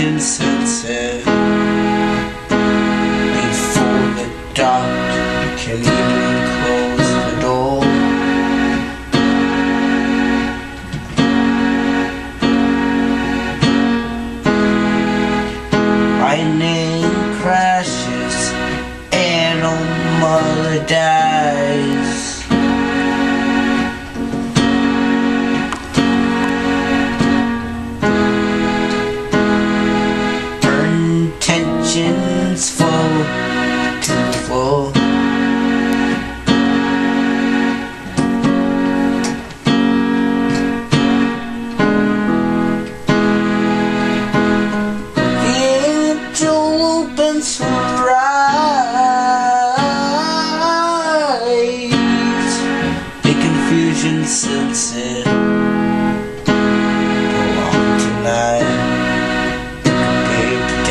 confusion sunset. Before the doctor can even close the door, lightning crashes and old mother dies. Tensions fall to the floor. The angel opens her eyes. The confusion sunset. Prolonged tonight.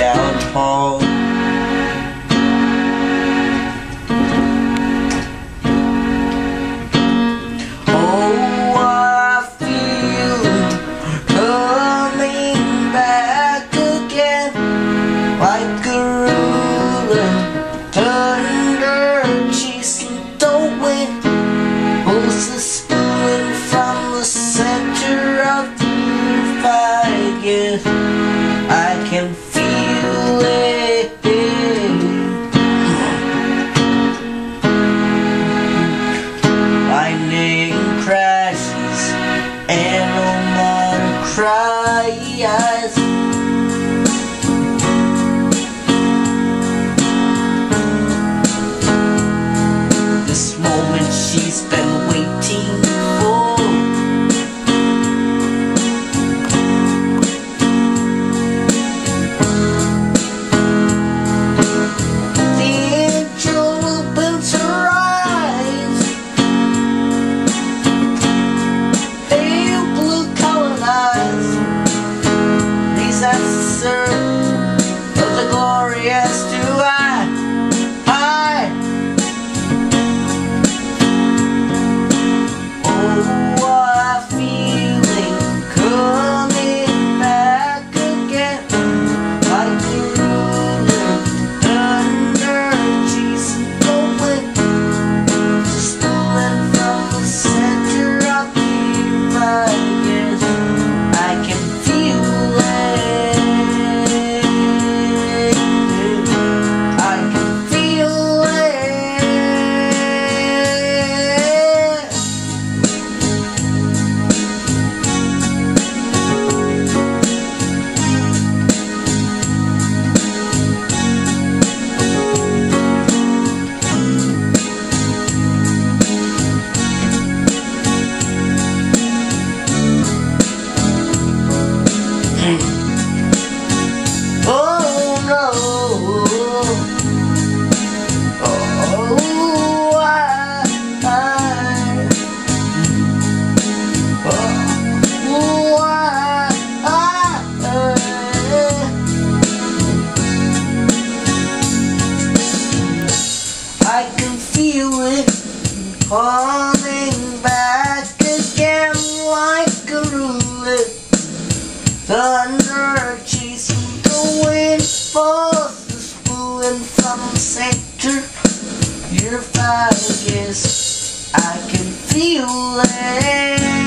Downfall. Oh, I feel coming back again, like a ruler, thunder chasing the wind, pulses spewing from the center of the earth. I guess I can feel it. Lightning crashes and no more cries. This moment she's been waiting for. Of the glorious do I oh, I'm feeling coming back again, like a ruler, thunder chasing the wind, spilling from the center of the earth. Yes, I can feel it. I can feel it coming back again, like a ruler, thunder chasing the wind, forces pulling from the center. Your fire, yes, I can feel it.